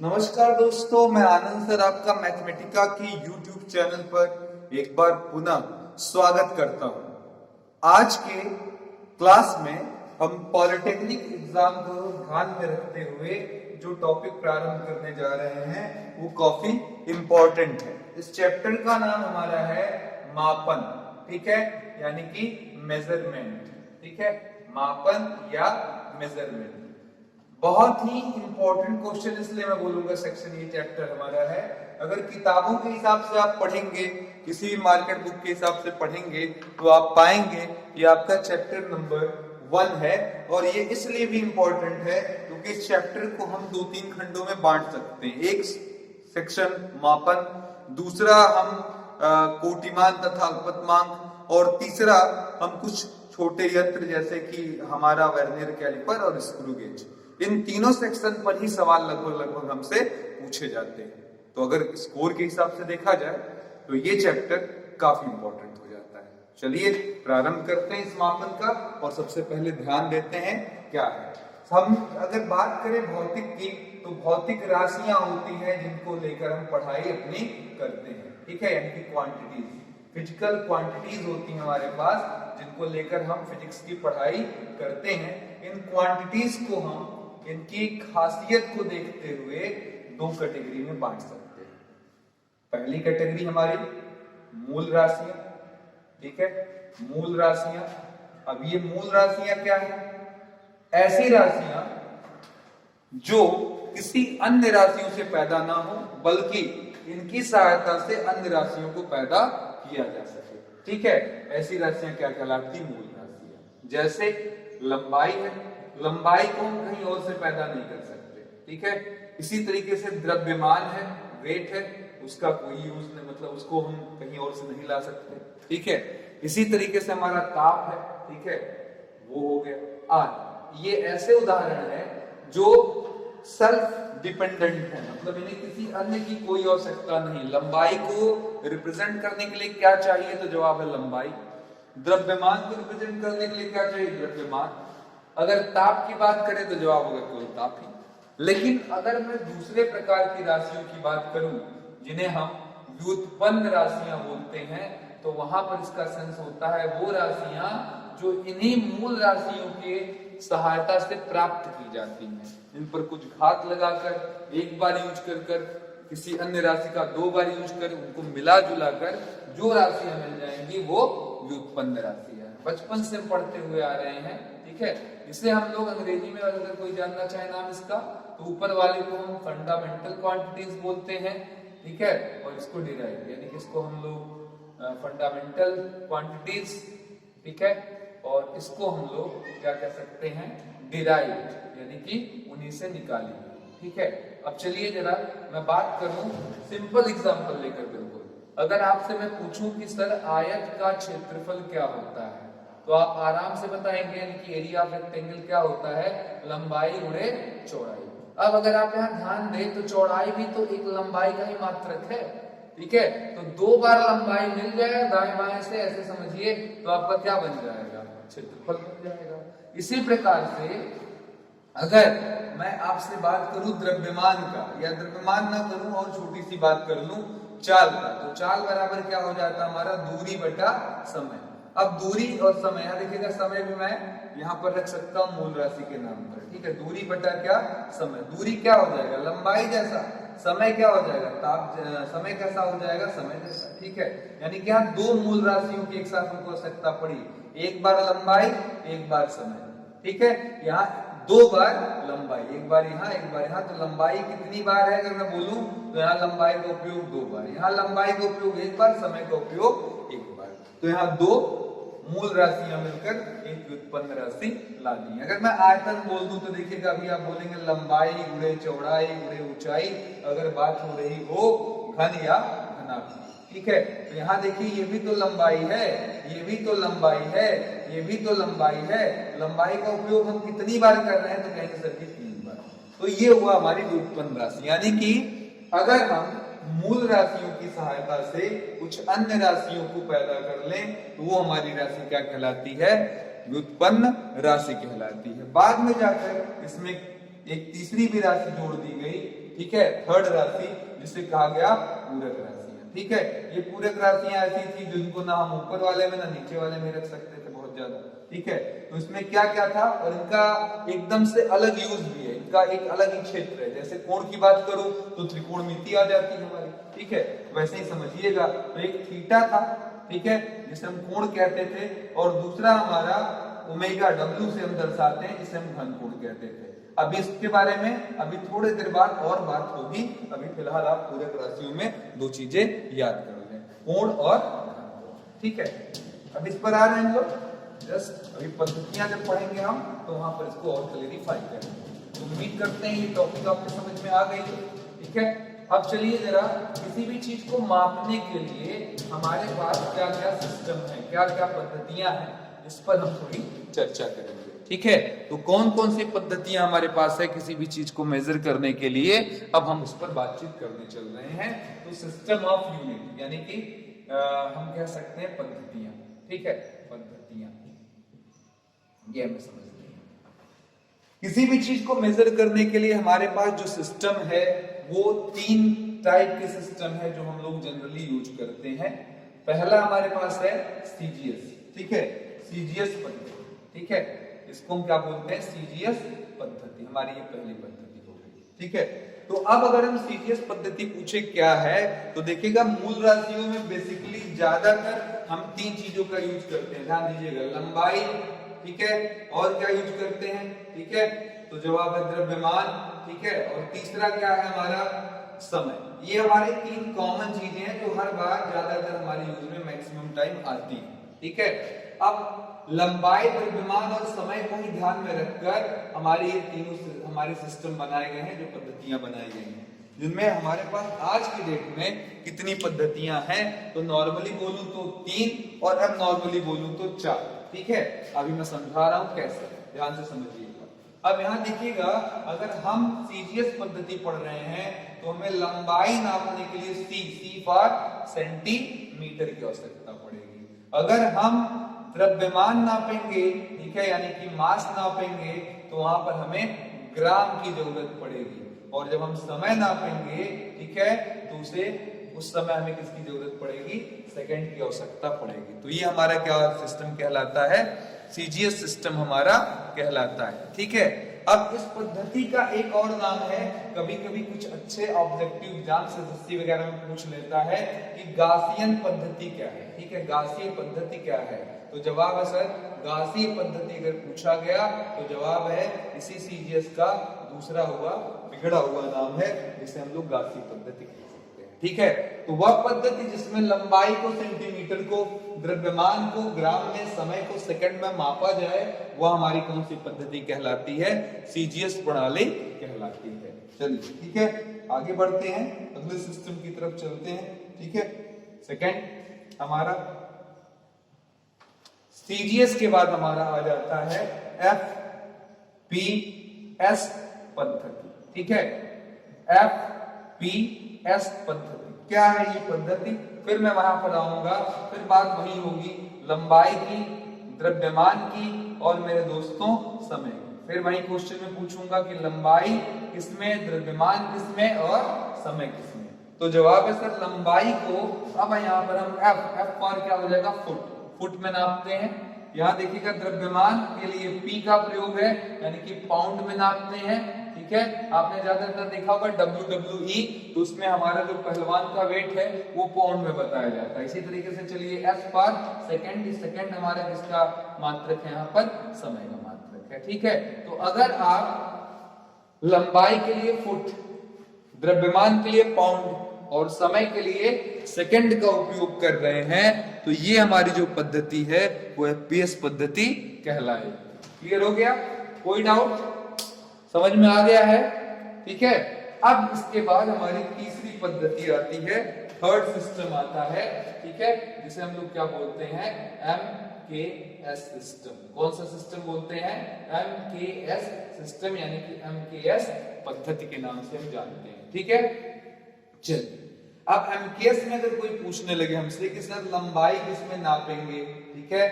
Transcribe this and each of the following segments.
नमस्कार दोस्तों, मैं आनंद सर आपका मैथमेटिका की YouTube चैनल पर एक बार पुनः स्वागत करता हूं। आज के क्लास में हम पॉलिटेक्निक एग्जाम को ध्यान में रखते हुए जो टॉपिक प्रारंभ करने जा रहे हैं वो काफी इंपॉर्टेंट है। इस चैप्टर का नाम हमारा है मापन, ठीक है, यानी कि मेजरमेंट, ठीक है, मापन या मेजरमेंट। बहुत ही इंपॉर्टेंट क्वेश्चन इसलिए मैं बोलूंगा सेक्शन ये चैप्टर हमारा है। अगर किताबों के हिसाब से आप पढ़ेंगे, किसी भी मार्केट बुक के हिसाब से पढ़ेंगे तो आप पाएंगे ये आपका चैप्टर नंबर 1 है। और ये इसलिए भी इंपॉर्टेंट है क्योंकि इस चैप्टर को हम 2-3 खंडों में बांट सकते हैं। एक सेक्शन मापन, दूसरा हम कोटिमान तथा अल्पतमांक, और तीसरा हम कुछ छोटे यंत्र जैसे कि हमारा वर्नियर कैलिपर और स्क्रू गेज। इन तीनों सेक्शन पर ही सवाल लगभग हमसे पूछे जाते हैं। तो अगर स्कोर के हिसाब से देखा जाए तो ये चैप्टर काफी इंपॉर्टेंट हो जाता है। चलिए प्रारंभ करते हैं इस मापन का, और सबसे पहले ध्यान देते हैं क्या है। हम अगर बात करें भौतिक की, तो भौतिक राशियां होती हैं जिनको लेकर हम पढ़ाई अपनी करते हैं, ठीक है, यानी कि क्वांटिटीज, फिजिकल क्वांटिटीज होती हैं हमारे पास जिनको लेकर हम फिजिक्स की पढ़ाई करते हैं। इन क्वांटिटीज को हम इनकी खासियत को देखते हुए 2 कैटेगरी में बांट सकते हैं। पहली कैटेगरी हमारी मूल राशियां, ठीक है, मूल राशियां। अब ये मूल राशियां क्या है? ऐसी राशियां जो किसी अन्य राशियों से पैदा ना हो, बल्कि इनकी सहायता से अन्य राशियों को पैदा किया जा सके, ठीक है। ऐसी राशियां क्या कहलाती? मूल राशियां। जैसे लंबाई है, लंबाई को हम कहीं और से पैदा नहीं कर सकते, ठीक है। इसी तरीके से द्रव्यमान है, वेट है, उसका कोई यूज नहीं, मतलब उसको हम कहीं और से नहीं ला सकते, ठीक है। इसी तरीके से हमारा ताप है, ठीक है, वो हो गया। ये ऐसे उदाहरण है जो सेल्फ डिपेंडेंट है, मतलब इन्हें किसी अन्य की कोई आवश्यकता नहीं। लंबाई को रिप्रेजेंट करने के लिए क्या चाहिए? तो जवाब है लंबाई। द्रव्यमान को रिप्रेजेंट करने के लिए क्या चाहिए? द्रव्यमान। अगर ताप की बात करें तो जवाब होगा केवल ताप ही। लेकिन अगर मैं दूसरे प्रकार की राशियों की बात करूं जिन्हें हम व्युत्पन्न राशियां बोलते हैं, तो वहां पर इसका सेंस होता है वो राशियां जो इन्हीं मूल राशियों के सहायता से प्राप्त की जाती हैं। इन पर कुछ घात लगाकर, एक बार यूज कर किसी अन्य राशि का 2 बार यूज कर, उनको मिला जुला कर जो राशियां मिल जाएंगी वो व्युत्पन्न राशि है। बचपन से पढ़ते हुए आ रहे हैं, ठीक है। इसे हम लोग अंग्रेजी में अगर कोई जानना चाहे नाम इसका, तो ऊपर वाले को हम फंडामेंटल क्वांटिटीज बोलते हैं, ठीक है, और इसको डिराइव, यानी कि इसको हम लोग फंडामेंटल क्वांटिटीज, ठीक है, और इसको हम लोग क्या कह सकते हैं? डिराइव्ड, यानी कि उन्हीं से निकाली, ठीक है। अब चलिए जरा मैं बात करूं सिंपल एग्जांपल लेकर। बिल्कुल अगर आपसे मैं पूछूं कि सर आयत का क्षेत्रफल क्या होता है, तो आप आराम से बताएंगे, यानी कि एरिया ऑफ रेक्टेंगल क्या होता है? लंबाई गुणे चौड़ाई। अब अगर आप यहाँ ध्यान दें तो चौड़ाई भी तो एक लंबाई का ही मात्रक है, ठीक है। तो 2 बार लंबाई मिल जाए दाएं बाएं से, ऐसे समझिए, तो आपका क्या बन जाएगा? क्षेत्रफल बन जाएगा। इसी प्रकार से अगर मैं आपसे बात करूं द्रव्यमान का, या द्रव्यमान ना करूं और छोटी सी बात कर लूं चाल का, तो चाल बराबर क्या हो जाता है हमारा? दूरी बटा समय। अब दूरी और समय, यहां देखिएगा समय भी मैं यहां पर रख सकता हूं मूल राशि के नाम पर, ठीक है। दूरी बटा क्या? समय। दूरी क्या हो जाएगा? लंबाई जैसा। समय क्या हो जाएगा? ताप। समय कैसा हो जाएगा? समय जैसा, ठीक है। यानी कि यहाँ 2 मूल राशियों की एक साथ हमको आवश्यकता पड़ी, एक बार लंबाई, एक बार समय, ठीक है। यहाँ 2 बार लंबाई, एक बार यहाँ एक बार यहाँ। तो लंबाई कितनी बार है अगर मैं बोलूं तो यहाँ लंबाई का उपयोग 2 बार, यहाँ लंबाई का उपयोग 1 बार, समय का उपयोग 1 बार। तो यहाँ 2 मूल राशियां मिलकर एक व्युत्पन्न राशि ला दी। अगर मैं आयतन बोल दूं तो देखिएगा अभी आप बोलेंगे लंबाई गुणे चौड़ाई गुणे ऊंचाई, अगर बात हो रही हो घन या घनाभ, ठीक है। तो यहाँ देखिए ये भी तो लंबाई है, ये भी तो लंबाई है, ये भी तो लंबाई है। लंबाई का उपयोग हम कितनी बार कर रहे हैं? तो कहेंगे सर की 3 बार। तो ये हुआ हमारी व्युत्पन्न राशि, यानी कि अगर हम मूल राशियों की सहायता से कुछ अन्य राशियों को पैदा कर लें तो वो हमारी राशि क्या कहलाती है? व्युत्पन्न राशि कहलाती है। बाद में जाकर इसमें एक तीसरी भी राशि जोड़ दी गई ठीक है, थर्ड राशि जिसे कहा गया पूरक राशियां। ठीक है, ये पूरक राशियां ऐसी थी जिनको ना हम ऊपर वाले में ना नीचे वाले में रख सकते थे बहुत ज्यादा। ठीक है, तो इसमें क्या क्या था और इनका एकदम से अलग यूज भी है, इनका एक अलग ही क्षेत्र है। जैसे कोण की बात करूं तो त्रिकोणमिति आ जाती है हमारी। ठीक है, वैसे ही समझिएगा। तो एक थीटा था, ठीक है, जिसे हम कोण कहते थे, और दूसरा हमारा ओमेगा डब्ल्यू से हम दर्शाते हैं, जिसे हम घन कोण कहते थे। अभी इसके बारे में अभी थोड़ी देर बाद और बात होगी। अभी फिलहाल आप पूरक राशियों में दो चीजें याद कर लें, कोण और घन कोण। ठीक है, अब इस पर आ रहे हैं हम लोग। जस्ट अभी पद्धतियां जब पढ़ेंगे हम तो वहां पर इसको और क्लेरिफाई करेंगे। तो उम्मीद करते हैं ये टॉपिक आपके समझ में आ गई है। ठीक है, अब चलिए जरा किसी भी चीज को मापने के लिए हमारे पास क्या क्या सिस्टम है, क्या क्या पद्धतियां हैं, इस पर हम थोड़ी चर्चा करेंगे। ठीक है, तो कौन कौन सी पद्धतियां हमारे पास है किसी भी चीज को मेजर करने के लिए, अब हम उस पर बातचीत करने चल रहे हैं। तो सिस्टम ऑफ यूनिट यानी कि हम कह सकते हैं पद्धतियां। ठीक है, पद्धतियां ये हमें समझनी है। किसी भी चीज को मेजर करने के लिए हमारे पास जो सिस्टम है वो तीन टाइप के सिस्टम है जो हम लोग जनरली यूज करते हैं। पहला हमारे पास है सीजीएस। ठीक है, सीजीएस पद्धति। ठीक है, इसको हम क्या बोलते हैं, सीजीएस पद्धति। हमारी ये पहली पद्धति हो गई। ठीक है, तो अब अगर हम सीजीएस पद्धति पूछे क्या है, तो देखिएगा मूल राशियों में बेसिकली ज्यादातर हम तीन चीजों का यूज करते हैं। ध्यान दीजिएगा, लंबाई, ठीक है, और क्या यूज करते हैं, ठीक है, तो जवाब है द्रव्यमान। ठीक है, और तीसरा क्या है हमारा, समय। ये हमारे तीन कॉमन चीजें हैं जो हर बार ज्यादातर हमारे यूज में मैक्सिमम टाइम आती है। ठीक है, अब लंबाई, द्रव्यमान और समय को ही ध्यान में रखकर हमारे ये तीनों हमारे सिस्टम बनाए गए हैं, जो पद्धतियां बनाई गई हैं, जिनमें हमारे पास आज की डेट में कितनी पद्धतियां हैं, तो नॉर्मली बोलूं तो 3 और अब नॉर्मली बोलूं तो 4। ठीक है, अभी मैं समझा रहा हूं कैसे, ध्यान से समझिएगा। अब यहां देखिएगा, अगर हम सीजीएस पद्धति पढ़ रहे हैं तो हमें लंबाई नापने के लिए सी फॉर सेंटीमीटर की आवश्यकता पड़ेगी। अगर हम द्रव्यमान नापेंगे, ठीक है, यानी कि मास नापेंगे, तो वहां पर हमें ग्राम की जरूरत पड़ेगी। और जब हम समय नापेंगे, ठीक है, तो उस समय हमें किसकी जरूरत पड़ेगी, सेकंड की आवश्यकता पड़ेगी। तो ये हमारा क्या सिस्टम कहलाता है, सीजीएस सिस्टम हमारा कहलाता है। ठीक है, अब इस पद्धति का एक और नाम है, कभी कभी कुछ अच्छे ऑब्जेक्टिव एग्जाम से एसएससी वगैरह में पूछ लेता है कि गासियन पद्धति क्या है। ठीक है, गासीय पद्धति क्या है, तो जवाब है सर गासीय पद्धति। अगर पूछा गया तो जवाब है इसी सीजीएस का दूसरा हुआ बिगड़ा हुआ नाम है, जिसे हम लोग गासीय पद्धति कह सकते हैं। ठीक है, तो वह पद्धति जिसमें लंबाई को सेंटीमीटर को, द्रव्यमान को ग्राम में, समय को सेकंड में मापा जाए, वह हमारी कौन सी पद्धति कहलाती है, सीजीएस प्रणाली कहलाती है। चलिए ठीक है, आगे बढ़ते हैं, अगले सिस्टम की तरफ चलते हैं। ठीक है, सेकंड हमारा सीजीएस के बाद हमारा आ जाता है एफपीएस पद्धति। ठीक है, एफपीएस पद्धति क्या है ये पद्धति, फिर मैं वहां पर आऊंगा, फिर बात वही होगी लंबाई की, द्रव्यमान की और मेरे दोस्तों समय की। फिर वही क्वेश्चन में पूछूंगा कि लंबाई किसमें, द्रव्यमान किसमें और समय किसमें। तो जवाब है सर लंबाई को, अब यहाँ पर हम एफ पर क्या हो जाएगा, फुट में नापते हैं। यहाँ देखिएगा द्रव्यमान के लिए P का प्रयोग है, यानी कि पाउंड में नापते हैं। ठीक है, आपने ज्यादातर देखा होगा WWE, तो उसमें हमारा जो पहलवान का वेट है वो पाउंड में बताया जाता है। इसी तरीके से चलिए S पर सेकंड हमारा किसका मात्रक है, यहाँ पर समय का मात्रक है। ठीक है, तो अगर आप लंबाई के लिए फुट, द्रव्यमान के लिए पाउंड और समय के लिए सेकंड का उपयोग कर रहे हैं, तो ये हमारी जो पद्धति है वो एफपीएस पद्धति कहलाएगी। क्लियर हो गया, कोई डाउट, समझ में आ गया है। ठीक है, अब इसके बाद हमारी तीसरी पद्धति आती है, थर्ड सिस्टम आता है। ठीक है, जिसे हम लोग क्या बोलते हैं, एमकेएस सिस्टम। कौन सा सिस्टम बोलते हैं, एमकेएस सिस्टम, यानी कि एमकेएस पद्धति के नाम से हम जानते हैं। ठीक है, चलिए अब एमकेएस में अगर कोई पूछने लगे हमसे कि सर लंबाई किसमें नापेंगे, ठीक है,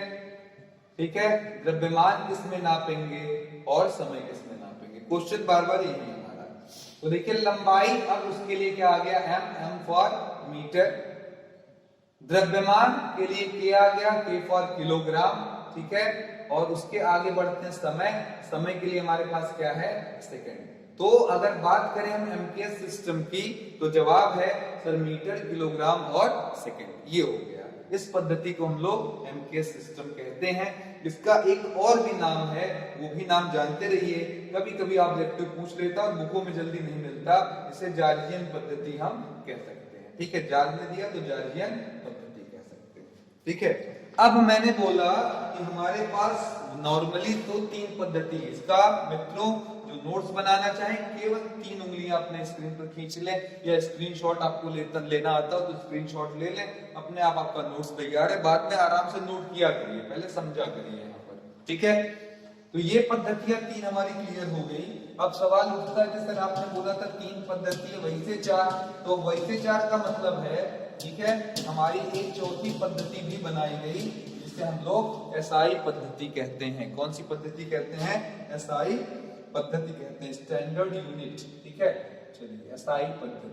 ठीक है, द्रव्यमान किसमें नापेंगे और समय किसमें नापेंगे, क्वेश्चन बार बार यही हमारा, तो देखिए लंबाई, अब उसके लिए क्या आ गया, एम फॉर मीटर। द्रव्यमान के लिए के आ गया, के फॉर किलोग्राम, ठीक है। और उसके आगे बढ़ते हैं समय, समय के लिए हमारे पास क्या है, सेकंड। तो अगर बात करें हम एमकेएस सिस्टम की, तो जवाब है सर मीटर, किलोग्राम और सेकंड, ये हो गया। इस पद्धति को हम लोग एमकेएस सिस्टम कहते हैं। इसका एक और भी नाम है, वो भी नाम जानते रहिए, कभी कभी ऑब्जेक्टिव पूछ लेता और बुकों में जल्दी नहीं मिलता, इसे जार्जियन पद्धति हम कह सकते हैं, ठीक है। जॉर्ज ने दिया तो जार्जियन पद्धति कह सकते हैं, ठीक है। अब मैंने बोला कि हमारे पास नॉर्मली तो तीन पद्धति है इसका। मित्रों जो नोट्स बनाना चाहें, केवल 3 उंगलियां अपने स्क्रीन पर खींच लें, या स्क्रीनशॉट आपको लेना आता हो तो स्क्रीनशॉट ले लें, अपने आप आपका नोट्स तैयार है। बाद में आराम से नोट किया करिए, पहले समझा करिए यहाँ पर, ठीक है। तो ये पद्धतियां 3 हमारी क्लियर हो गई। अब सवाल उठता है कि सर आपने बोला था 3 पद्धति है, वही से 4, तो वही से 4 का मतलब है, ठीक है, हमारी एक चौथी पद्धति भी बनाई गई, जिसे हम लोग एसआई पद्धति कहते हैं। कौन सी पद्धति कहते हैं, एसआई पद्धति कहते हैं, स्टैंडर्ड यूनिट, ठीक है। चलिए एसआई पद्धति,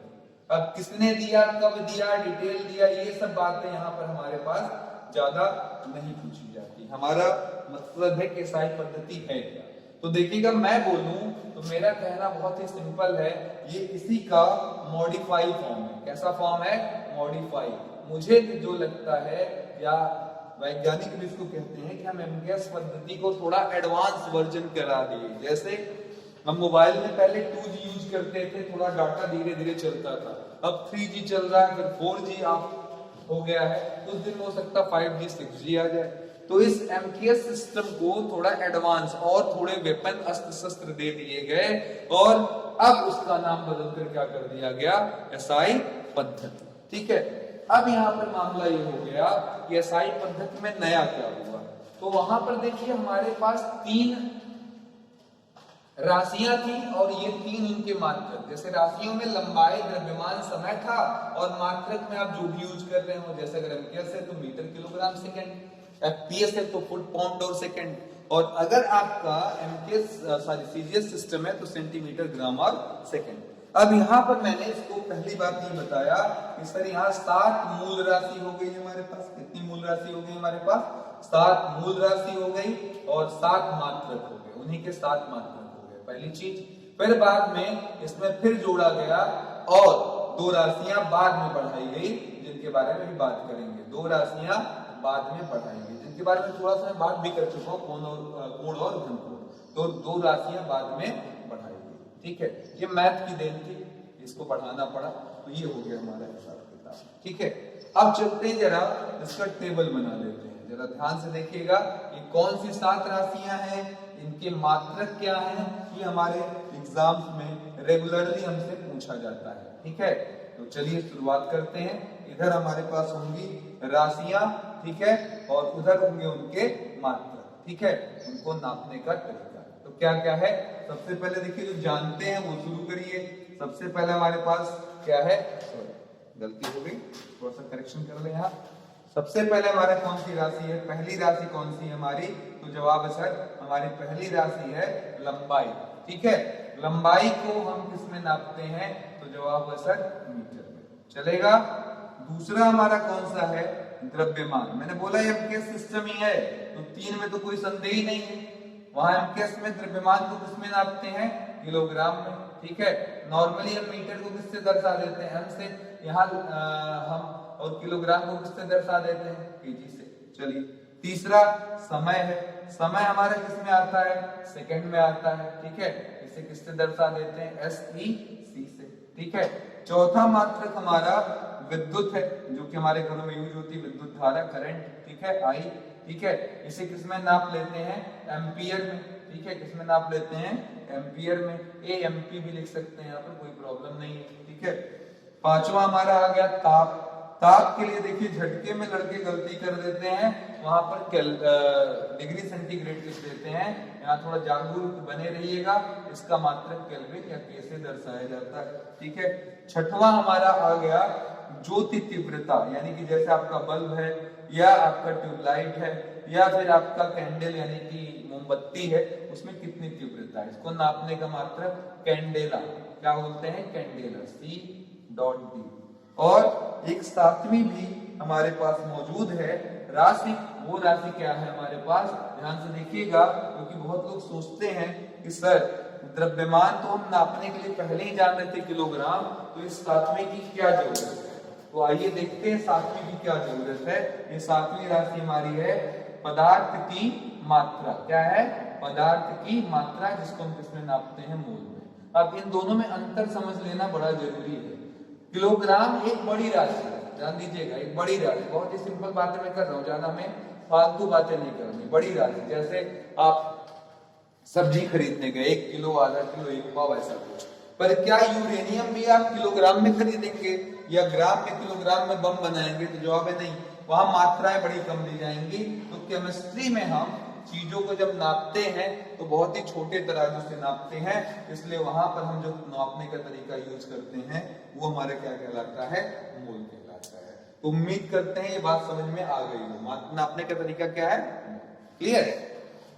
अब किसने दिया, कब दिया, डिटेल दिया, ये सब बातें यहाँ पर हमारे पास ज्यादा नहीं पूछी जाती। हमारा मतलब है कि एसआई पद्धति है क्या। तो देखिएगा, मैं बोलूं तो मेरा कहना बहुत ही सिंपल है, ये इसी का मॉडिफाई फॉर्म है। कैसा फॉर्म है, मॉडिफाई। मुझे जो लगता है, या वैज्ञानिक भी इसको कहते हैं कि हम एमकेएस पद्धति को थोड़ा एडवांस वर्जन करा दिए। जैसे हम मोबाइल में पहले 2G यूज करते थे, थोड़ा डाटा धीरे धीरे चलता था, अब 3G चल रहा है, फिर 4G हो गया है, कुछ दिन हो सकता 5G 6G आ जाए। तो इस एमकेएस सिस्टम को थोड़ा एडवांस और थोड़े वेपन अस्त्र शस्त्र दे दिए गए, और अब उसका नाम बदलकर क्या कर दिया गया, एसआई पद्धति, ठीक है। अब यहाँ पर मामला ये हो गया कि एसआई पद्धति में नया क्या हुआ। तो वहां पर देखिए हमारे पास 3 राशियां थी, और ये 3 इनके मात्रक। जैसे राशियों में लंबाई, द्रव्यमान, समय था, और मात्रक में आप जो भी यूज कर रहे हो, जैसे अगर एमकेएस है तो मीटर, किलोग्राम, सेकंड, एफपीएस है तो फुट, पाउंड और सेकंड, और अगर आपका एमकेएस सीजीएस सिस्टम है तो सेंटीमीटर, ग्राम और सेकंड। अब यहाँ पर मैंने इसको पहली बात ये बताया कि सर यहाँ 7 मूल राशि हो गई हमारे पास। कितनी मूल राशि हो गई हमारे पास, 7 मूल राशि हो गई, और 7 मात्रक हो गए, उन्हीं के 7 मात्रक हो गए, पहली चीज। फिर बाद में इसमें फिर जोड़ा गया, और 2 राशियां बाद में बढ़ाई गई, जिनके बारे में भी बात करेंगे। 2 राशियां बाद में बढ़ाई गई, जिनके बारे में थोड़ा सा मैं बात भी कर चुका हूँ, कोण और घनकोण। तो 2 राशियां बाद में बढ़ाई गई, ठीक है। ये मैथ की देन थी, इसको बढ़ाना पड़ा, तो ये हो गया हमारा हिसाब किताब, ठीक है। अब चलते हैं, जरा इसका टेबल बना लेते हैं। जरा ध्यान से देखिएगा, ये कौन सी 7 राशियां हैं, इनके मात्रक क्या हैं, ये हमारे एग्जाम्स में रेगुलरली हमसे पूछा जाता है, ठीक है। तो चलिए शुरुआत करते हैं। इधर हमारे पास होंगी राशियां, ठीक है, और उधर होंगे उनके मात्रक, ठीक है, उनको नापने का तरीका। तो क्या क्या है, सबसे पहले देखिए जो जानते हैं वो शुरू करिए। सबसे पहले हमारे पास क्या है, गलती हो गई, थोड़ा सा करेक्शन कर ले यहाँ। सबसे पहले हमारे कौन सी राशि है, पहली राशि कौन सी है हमारी, तो जवाब है सर हमारी पहली राशि है लंबाई, ठीक है। लंबाई को हम किस में नापते हैं, तो जवाब है सर मीटर में, चलेगा। दूसरा हमारा कौन सा है, द्रव्यमान। मैंने बोला एमकेएस सिस्टम ही है, तो 3 में तो कोई संदेह ही नहीं है। वहां एमकेएस में द्रव्यमान को किस में नापते हैं, किलोग्राम में, ठीक है। नॉर्मली हम मीटर को किससे दर्शा देते हैं, एम से, यहाँ हम, और किलोग्राम को किससे दर्शा देते हैं, केजी से। चलिए तीसरा समय है, समय हमारा किस में आता है, सेकंड में आता है, ठीक है। इसे किससे दर्शा देते हैं, एसई से, ठीक है। चौथा मात्रक हमारा विद्युत है, जो कि हमारे घरों में यूज होती है, विद्युत धारा, करंट, ठीक है, आई, ठीक है। इसे किसमें नाप लेते हैं, एम्पियर में, ठीक है। किसमें नाप लेते हैं, एम्पियर में। एएमपी भी लिख सकते हैं, यहाँ पर कोई प्रॉब्लम नहीं है, ठीक है। पांचवा हमारा आ गया ताप। ताप के लिए देखिए झटके में लड़के गलती कर देते हैं, वहां पर डिग्री सेंटीग्रेड लिख देते हैं। यहाँ थोड़ा जागरूक बने रहिएगा, इसका मात्रक केल्विन या कैसे दर्शाया जाता है, ठीक है। छठवां हमारा आ गया ज्योति तीव्रता, यानी कि जैसे आपका बल्ब है, या आपका ट्यूबलाइट है, या फिर आपका कैंडल यानी कि मोमबत्ती है, उसमें कितनी तीव्रता है, इसको नापने का मात्रक कैंडेला, क्या बोलते हैं, कैंडेला, C.D। और एक सातवीं भी हमारे पास मौजूद है राशि। वो राशि क्या है हमारे पास, ध्यान से देखिएगा, क्योंकि बहुत लोग सोचते हैं कि सर द्रव्यमान तो हम नापने के लिए पहले ही जान रहे थे किलोग्राम, तो इस सातवीं की क्या जरूरत है। तो आइए देखते हैं सातवीं की क्या जरूरत है। ये सातवीं राशि हमारी है पदार्थ की मात्रा। क्या है, पदार्थ की मात्रा, जिसको हम किसमें नापते हैं, मोल में। अब इन दोनों में अंतर समझ लेना बड़ा जरूरी है। किलोग्राम एक बड़ी राशि है, ध्यान दीजिएगा, एक बड़ी राशि, बहुत ही सिंपल बातें मैं कर रहा हूँ, ज्यादा मैं फालतू बातें नहीं करूंगी। बड़ी राशि, जैसे आप सब्जी खरीदने गए, 1 किलो, आधा किलो, 1 पाव, ऐसा कुछ। पर क्या यूरेनियम भी आप किलोग्राम में खरीदेंगे या ग्राम में, किलोग्राम में बम बनाएंगे? तो जवाब है नहीं, वहां मात्राएं बड़ी कम दी जाएंगी। तो केमिस्ट्री में हम चीजों को जब नापते हैं तो बहुत ही छोटे तराजू से नापते हैं, इसलिए वहां पर हम जो नापने का तरीका यूज करते हैं वो हमारा क्या कहलाता है, मोल कहलाता है। तो उम्मीद करते हैं ये बात समझ में आ गई हो। नापने का तरीका क्या है, क्लियर है?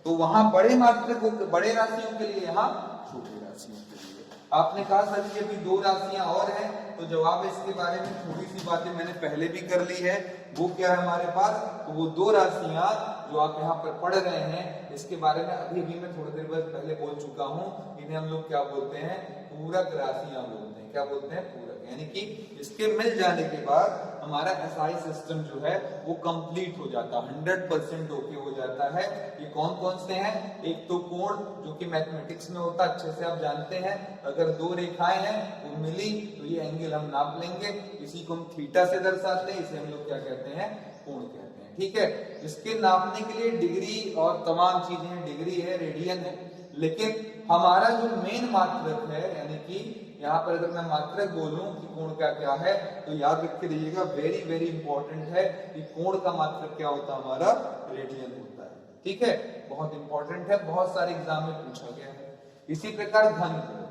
तो वहां बड़े मात्रा को, बड़े राशियों के लिए, यहाँ छोटे राशियों के लिए। आपने कहा सर ये भी 2 राशियां और हैं, तो जवाब इसके बारे में थोड़ी सी बातें मैंने पहले भी कर ली है। वो क्या है हमारे पास, तो वो 2 राशियां जो आप यहाँ पर पढ़ रहे हैं, इसके बारे में अभी मैं थोड़ी देर बाद पहले बोल चुका हूँ। इन्हें हम लोग क्या बोलते हैं, पूरक राशियां बोलते हैं। क्या बोलते हैं, पूरक। यानी कि इसके मिल जाने के बाद हमारा एसआई सिस्टम जो है वो कंप्लीट हो जाता है, 100% ओके हो जाता है। ये कौन कौन से हैं, एक तो कोण, जो कि मैथमेटिक्स में होता है, अच्छे से आप जानते हैं। अगर 2 रेखाएं हैं वो मिली तो ये एंगल हम नाप लेंगे। इसी को हम थीटा से दर्शाते हैं, इसे हम लोग क्या कहते हैं, कोण कहते हैं। ठीक है, इसके नापने के लिए डिग्री और तमाम चीजें, डिग्री है, रेडियन है, लेकिन हमारा जो मेन मात्रक है, यानी कि यहाँ पर अगर मैं मात्रक बोलूं कि कोण का क्या है, तो याद रख के रहिएगा, वेरी वेरी इंपॉर्टेंट है कि कोण का मात्रक क्या होता है, हमारा रेडियन होता है। ठीक है, बहुत इंपॉर्टेंट है, बहुत सारे एग्जाम में पूछा गया है। इसी प्रकार घन कोण।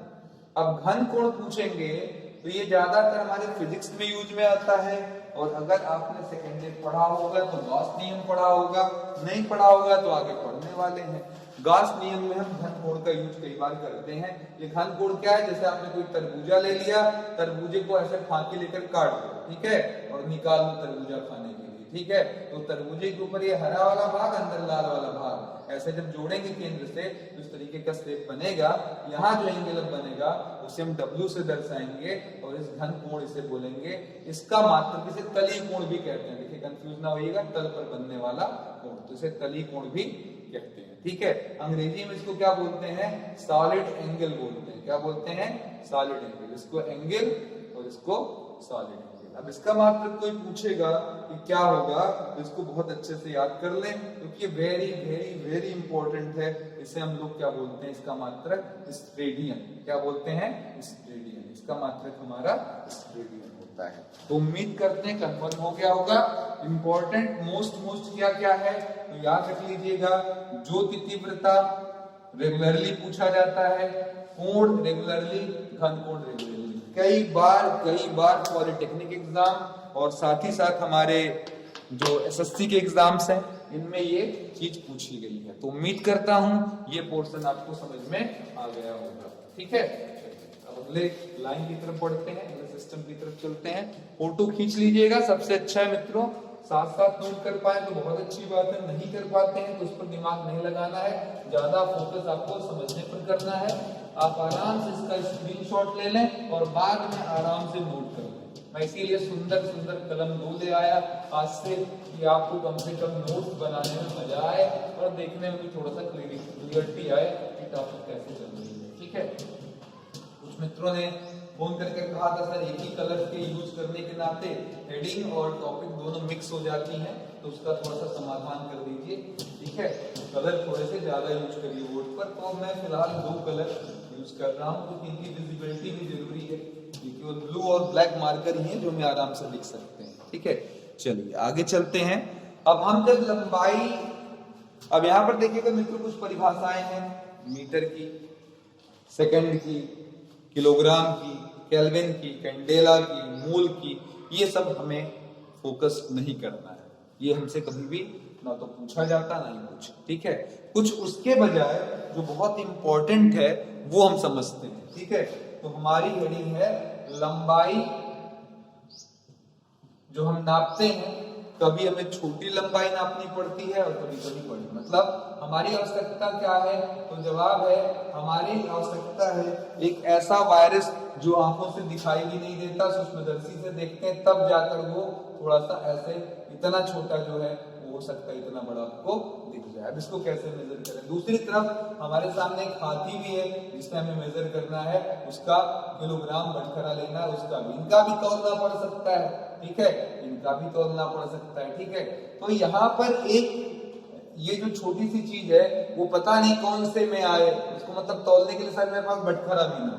अब घन कोण पूछेंगे तो ये ज्यादातर हमारे फिजिक्स में यूज में आता है, और अगर आपने सेकेंड ईयर पढ़ा होगा तो गॉस नियम पढ़ा होगा, नहीं पढ़ा होगा तो आगे पढ़ने वाले हैं। गॉस नियम में हम घन कोण का यूज कई बार करते हैं। ये घन कोण क्या है, जैसे आपने कोई तरबूजा ले लिया, तरबूजे को ऐसे फांकी लेकर काट दो, ठीक है, और निकाल दो तरबूजा खाने के लिए। ठीक है, तो तरबूजे के ऊपर ये हरा वाला भाग, अंदर लाल वाला भाग, ऐसे जब जोड़ेंगे केंद्र से तो इस तरीके का शेप बनेगा। यहाँ जो एंगल बनेगा उसे हम W से दर्शाएंगे, और इस घन कोण इसे बोलेंगे। इसका मात्रक इसे तली कोण भी कहते हैं। देखिए कंफ्यूज ना होइएगा, तल पर बनने वाला कोण, तो इसे तली कोण भी कहते हैं। ठीक है, अंग्रेजी में इसको क्या बोलते हैं, सॉलिड एंगल बोलते हैं। क्या बोलते हैं, सॉलिड एंगल। इसको एंगल और इसको सॉलिड एंगल। अब इसका मात्रक कोई पूछेगा कि क्या होगा, तो इसको बहुत अच्छे से याद कर लें, क्योंकि वेरी वेरी वेरी इंपॉर्टेंट है। इसे हम लोग क्या बोलते हैं, इसका मात्रक स्ट्रेडियन। क्या बोलते हैं, स्ट्रेडियन। इसका मात्रक हमारा स्ट्रेडियन होता है। तो उम्मीद करते हैं कंफर्म हो गया होगा। इंपॉर्टेंट मोस्ट क्या क्या है, तो याद रख लीजिएगा। ज्योति तीव्रता रेगुलरली पूछा जाता है, कोण रेगुलरली, घन कोण रेगुलरली, कई बार पॉलिटेक्निक एग्जाम और साथ ही साथ हमारे जो एसएससी के एग्जाम्स हैं, इनमें ये चीज पूछी गई है। तो उम्मीद करता हूं ये पोर्शन आपको समझ में आ गया होगा। ठीक है, अब अगले लाइन की तरफ बढ़ते हैं, अगले सिस्टम की तरफ चलते हैं। फोटो खींच लीजिएगा, सबसे अच्छा है मित्रों। साथ साथ नोट कर पाए तो बहुत अच्छी बात है, नहीं कर पाते हैं तो उस पर दिमाग नहीं लगाना है, ज्यादा फोकस आपको समझने पर करना है। आप आराम से इसका स्क्रीनशॉट ले लें और बाद में आराम से नोट कर लें। मैं इसीलिए सुंदर सुंदर कलम 2 ले आया आज से, कि आपको कम से कम नोट्स बनाने में मजा आए और देखने में भी थोड़ा सा क्लियरिटी आए कि टॉपिक कैसे चल रही है। ठीक है, कुछ मित्रों ने फोन करके कहा था सर एक ही कलर के यूज करने के नाते हेडिंग और टॉपिक दोनों मिक्स हो जाती हैं, तो उसका थोड़ा सा समाधान कर दीजिए। ठीक है, कलर थोड़े से ज्यादा यूज करिए बोर्ड पर। तो मैं फिलहाल 2 कलर यूज कर रहा हूँ, क्योंकि इनकी विजिबिलिटी भी जरूरी है, क्योंकि वो ब्लू और ब्लैक मार्कर ही है जो मैं आराम से लिख सकते हैं। ठीक है, चलिए आगे चलते हैं। अब हम जब लंबाई, अब यहाँ पर देखिएगा मित्रों कुछ परिभाषाएं हैं, मीटर की, सेकंड की, किलोग्राम की, केल्विन की, कैंडेला की, मूल की, ये सब हमें फोकस नहीं करना है। ये हमसे कभी भी ना तो पूछा जाता ना ही कुछ। ठीक है, कुछ उसके बजाय जो बहुत इंपॉर्टेंट है वो हम समझते हैं। ठीक है, तो हमारी हेडिंग है लंबाई जो हम नापते हैं, कभी हमें छोटी लंबाई नापनी पड़ती है और कभी कभी बड़ी। मतलब हमारी आवश्यकता क्या है? तो जवाब है हमारी आवश्यकता है एक ऐसा वायरस जो आंखों से दिखाई भी नहीं देता, सूक्ष्मदर्शी से देखते हैं तब जाकर वो थोड़ा सा ऐसे इतना छोटा जो है वो हो सकता है इतना बड़ा आपको दिख जाए। अब इसको कैसे मेजर करें? दूसरी तरफ हमारे सामने एक हाथी भी है जिसमें हमें मेजर करना है, उसका किलोग्राम बटखरा लेना है, उसका भी इनका भी तौलना पड़ सकता है, ठीक है, इनका भी तौलना पड़ सकता है, ठीक है। तो यहाँ पर एक ये जो छोटी सी चीज है वो पता नहीं कौन से में आए, उसको मतलब तौलने के लिए शायद मेरे पास बटखरा भी ना,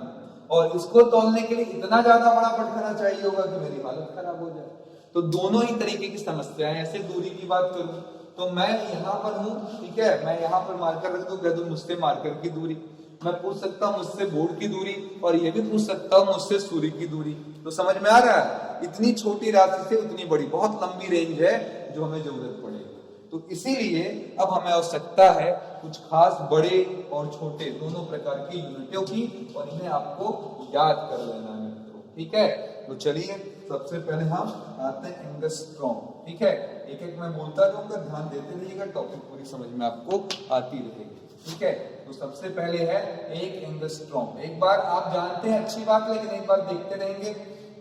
और इसको तौलने के लिए इतना ज्यादा बड़ा बटखरा चाहिए होगा कि मेरी हालत खराब हो जाए। तो दोनों ही तरीके की समस्याएं। ऐसे दूरी की बात करूं तो मैं यहाँ पर हूं, ठीक है, मैं यहाँ पर मार्कर रख दूं, कह दूं मुझसे मार्कर की दूरी, मैं पूछ सकता हूं मुझसे बोर्ड की दूरी, और ये भी पूछ सकता हूं मुझसे सूर्य की दूरी। तो समझ में आ रहा है, इतनी छोटी राशि से उतनी बड़ी बहुत लंबी रेंज है जो हमें जरूरत पड़ेगी। तो इसीलिए अब हमें आवश्यकता है कुछ खास बड़े और छोटे दोनों प्रकार की यूनिटों की, और इन्हें आपको याद कर लेना है मित्रों, ठीक है। तो चलिए सबसे पहले हम आते हैं एंगस्ट्रॉम, ठीक है। एक एक मैं बोलता रहूंगा, ध्यान देते रहिएगा, टॉपिक पूरी समझ में आपको आती रहेगी, ठीक है। तो सबसे पहले है एक एंगस्ट्रॉम। एक बार आप जानते हैं अच्छी बात, लेकिन एक बार देखते रहेंगे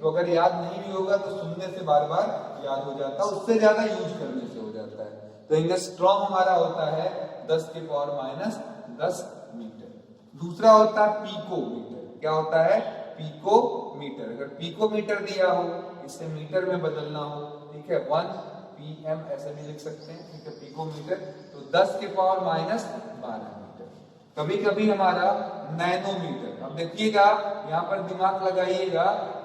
तो अगर याद नहीं भी होगा तो सुनने से बार बार याद हो जाता है, उससे ज्यादा यूज करने से हो जाता है। तो एंगस्ट्रॉम हमारा होता है 10 के पावर माइनस 10 मीटर। दूसरा होता है पीकोमीटर। क्या होता है? पीकोमीटर। अगर पीकोमीटर दिया हो, इसे मीटर में बदलना हो, ठीक है, 1 pm ऐसे भी लिख सकते हैं, ठीक है, पिकोमीटर, तो 10 के पावर माइनस 12 मीटर। कभी कभी हमारा नैनोमीटर। अब देखिएगा यहाँ पर दिमाग लगाइएगा,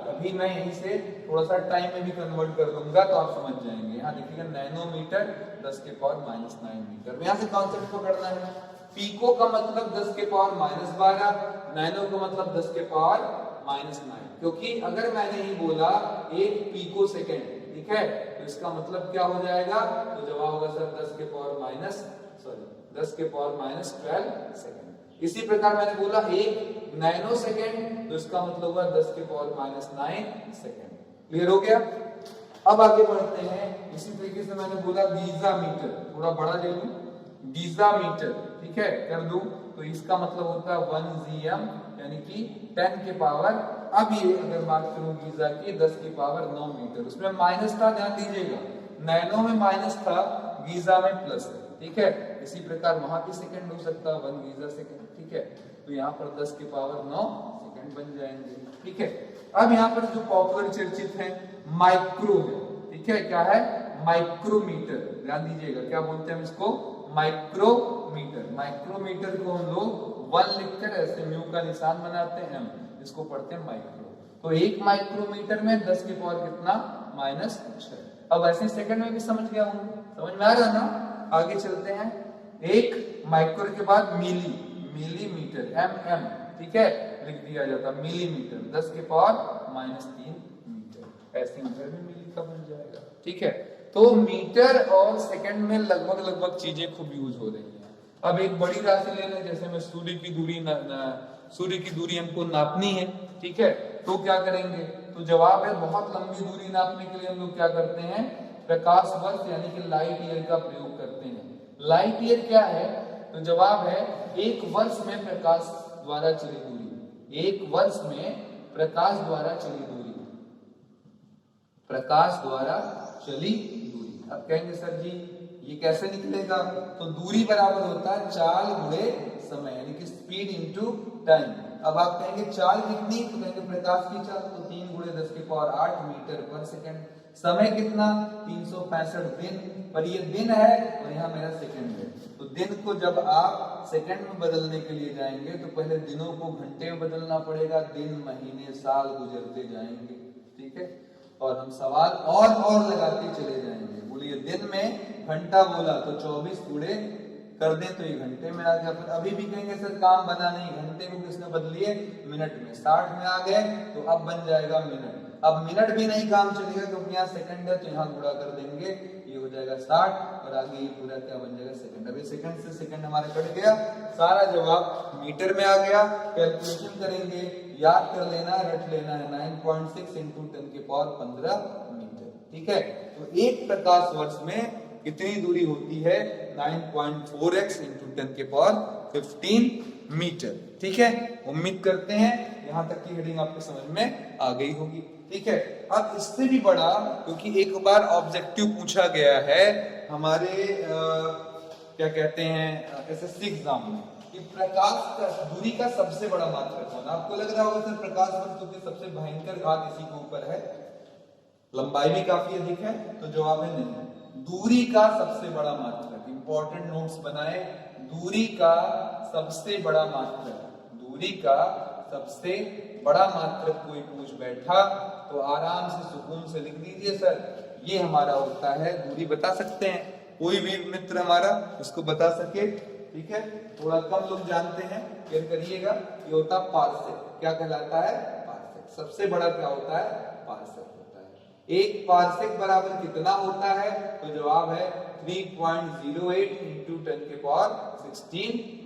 अभी मैं यहीं से थोड़ा सा टाइम में भी कन्वर्ट कर दूंगा तो आप समझ जाएंगे। यहाँ देखिएगा नैनोमीटर 10 के पावर माइनस 9 मीटर। यहाँ से कॉन्सेप्ट पकड़ना है, पीको का मतलब 10 के पावर माइनस 12, नैनो का मतलब 10 के पावर माइनस 9। क्योंकि अगर मैंने ही बोला एक पीको सेकेंड, ठीक है, तो इसका मतलब क्या हो जाएगा? तो जवाब होगा सर 10 के पावर माइनस 12 सेकेंड। इसी प्रकार मैंने बोला एक नैनो सेकेंड, तो इसका मतलब हुआ 10 के पावर माइनस 9 सेकेंड। क्लियर हो गया? अब आगे बढ़ते हैं। इसी तरीके से मैंने बोला गीजामीटर, थोड़ा बड़ा ले लूं, गीजामीटर, ठीक है, कर दूं, तो इसका मतलब होता है 1 GM, यानी कि 10 के पावर, अब ये अगर बात करूं गीजा की 10 की पावर 9 मीटर, उसमें माइनस था, ध्यान दीजिएगा, नैनो में माइनस था, गीजा में प्लस है, ठीक है। इसी प्रकार वहां भी सेकंड हो सकता है 1 गीजा सेकंड, ठीक है, तो यहाँ पर 10 की पावर 9 सेकंड बन जाएंगे, ठीक है। अब यहाँ पर जो पॉपुलर चर्चित है माइक्रो है, ठीक है, क्या है? माइक्रोमीटर। ध्यान दीजिएगा क्या बोलते हैं हम इसको? माइक्रोमीटर। माइक्रोमीटर को हम लोग 1 लिखकर ऐसे म्यू का निशान बनाते हैं, इसको पढ़ते हैं माइक्रो। तो एक माइक्रोमीटर में 10 की पावर कितना? माइनस 6। अब ऐसे सेकंड में भी समझ गया हूं, समझ में आ रहा ना? आगे चलते हैं। एक माइक्रो के बाद मिलीमीटर, mm, ठीक है, लिख दिया जाता मिलीमीटर, 10 के पावर माइनस 3 मीटर। ऐसे मीटर में मिली का बन जाएगा, ठीक है। तो मीटर और सेकंड में लगभग चीजें खूब यूज हो रही हैं। अब एक बड़ी राशि लेना, जैसे मैं सूर्य की दूरी हमको नापनी है, ठीक है, तो क्या करेंगे? तो जवाब है बहुत लंबी दूरी नापने के लिए हम लोग क्या करते हैं? प्रकाश वर्ष यानी कि लाइट ईयर का प्रयोग करते हैं। लाइट ईयर क्या है? तो जवाब है एक वर्ष में प्रकाश द्वारा चली दूरी, एक वर्ष में प्रकाश द्वारा चली दूरी, प्रकाश द्वारा चली दूरी। अब कहेंगे सर जी ये कैसे निकलेगा? तो दूरी बराबर होता है चाल गुणे समय, यानी कि स्पीड इंटू टाइम। अब आप कहेंगे चाल कितनी? तो कहेंगे प्रकाश की चाल, तो 3 गुणे 10 की पावर 8 मीटर पर सेकंड। समय कितना? 365 दिन, पर ये दिन है और यहाँ मेरा सेकंड है। तो दिन को जब आप सेकंड में बदलने के लिए जाएंगे तो पहले दिनों को घंटे में बदलना पड़ेगा, दिन महीने साल गुजरते जाएंगे, ठीक है, और हम सवाल और लगाते चले जाएंगे। बोलिए दिन में घंटा बोला तो 24 गुणे कर दें तो ये घंटे में आ गया। फिर अभी भी कहेंगे सर काम बना नहीं, घंटे को किसने बदलिए? मिनट में। 60 में आ गए तो अब बन जाएगा मिनट। अब मिनट भी नहीं काम चलेगा क्योंकि यहाँ सेकंड है, तो यहाँ गुणा कर देंगे, ये हो जाएगा 60, और आगे ये पूरा क्या बन जाएगा? सेकंड। अभी सेकंड से सेकंड हमारा कट गया, सारा जवाब मीटर में आ गया। कैलकुलेशन करेंगे, याद कर लेना, रट लेना है 9.6 इंटू 10 के पावर 15 मीटर। ठीक है, तो एक प्रकाश वर्ष में कितनी दूरी होती है? 9.4x इंटू 10 के पावर 15 मीटर। ठीक है, उम्मीद करते हैं यहां तक की हेडिंग आपके समझ में आ गई होगी। ठीक है, अब इससे भी बड़ा, क्योंकि एक बार ऑब्जेक्टिव पूछा गया है हमारे क्या कहते हैं एसएससी एग्जाम में कि प्रकाश का दूरी का सबसे बड़ा मात्रक कौन? आपको लग रहा होगा सर प्रकाश वर्ष तो सबसे भयंकर घात इसी के ऊपर है, लंबाई भी काफी अधिक है, तो जवाब है नहीं। दूरी का सबसे बड़ा मात्रक, इंपॉर्टेंट नोट्स बनाए, दूरी का सबसे बड़ा मात्रक, दूरी का सबसे बड़ा मात्रक कोई पूछ बैठा तो आराम से सुकून से लिख दीजिए सर ये हमारा होता है, दूरी बता सकते हैं कोई भी मित्र हमारा इसको बता सके। ठीक है, थोड़ा कम लोग जानते हैं, क्लियर करिएगा। ये होता पार्सेक, क्या कहलाता है? पार्सेक। सबसे बड़ा क्या होता है? पार्सेक होता है। एक पार्सेक बराबर कितना होता है? तो जवाब है 3.08 इंटू 10 के पावर 16।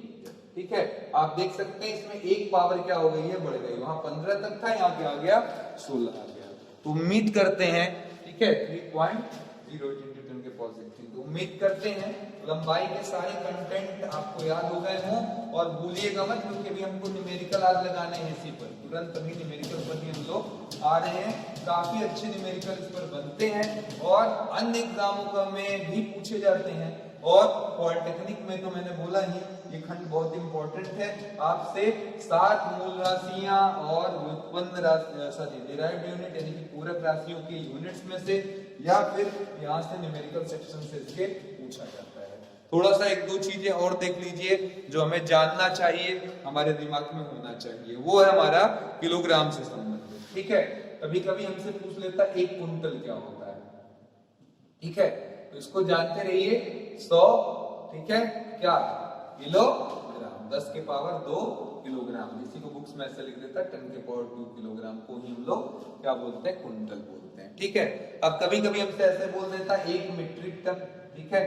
ठीक है, आप देख सकते हैं इसमें एक पावर क्या हो गई है? बढ़ गई। वहां 15 तक था, यहाँ क्या आ गया? 16 आ गया। तो उम्मीद करते हैं, ठीक है, 3.08 इंटू 10 के पावर 16, तो उम्मीद करते हैं लंबाई के सारे कंटेंट आपको याद हो गए हों। और भूलिएगा मत, क्योंकि अभी हमको न्यूमेरिकल आज लगाने हैं इसी पर, तुरंत अभी न्यूमेरिकल पर भी हम लोग आ रहे हैं। काफी अच्छे न्यूमेरिकल इस पर बनते हैं और अन्य एग्जामों में भी पूछे जाते हैं। और पॉलिटेक्निक में तो मैंने बोला ही, ये खंड बहुत इंपॉर्टेंट है। आपसे 7 मूल राशियां और व्युत्पन्न राशि डिराइव्ड यूनिट यानी कि पूरक राशियों के यूनिट्स में से या फिर यहाँ से न्यूमेरिकल सेक्शन से इसके पूछा जाता है। थोड़ा सा एक दो चीजें और देख लीजिए जो हमें जानना चाहिए, हमारे दिमाग में होना चाहिए, वो है हमारा किलोग्राम से संबंधित। ठीक है, कभी कभी हमसे पूछ लेता है 1 कुंटल क्या होता है। ठीक है, तो इसको जानते रहिए 100, ठीक है, क्या किलोग्राम, 10 के पावर 2 किलोग्राम। इसी को बुक्स में ऐसे लिख देता है 10 के पावर 2 किलोग्राम को ही हम लोग क्या बोलते हैं? कुंटल बोलते हैं। ठीक है, अब कभी कभी हमसे ऐसे बोल देता है 1 मीट्रिक टन। ठीक है,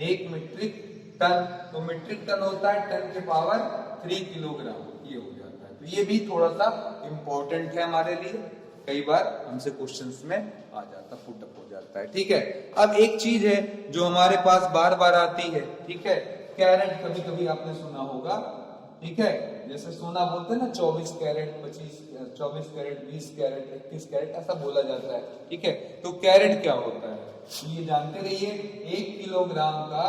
1 मीट्रिक टन, तो मीट्रिक टन होता है 10 के पावर 3 किलोग्राम, ये हो जाता है। तो ये भी थोड़ा सा इंपॉर्टेंट है हमारे लिए, कई बार हमसे क्वेश्चंस में आ जाता, पुट अप हो जाता है। ठीक है, अब एक चीज है जो हमारे पास बार बार आती है, ठीक है, कैरेट, कभी कभी आपने सुना होगा। ठीक है, जैसे सोना बोलते हैं ना 24 कैरेट, 24 कैरेट, 20 कैरेट, 21 कैरेट, ऐसा बोला जाता है। ठीक है, तो कैरेट क्या होता है ये जानते रहिए। 1 किलोग्राम का,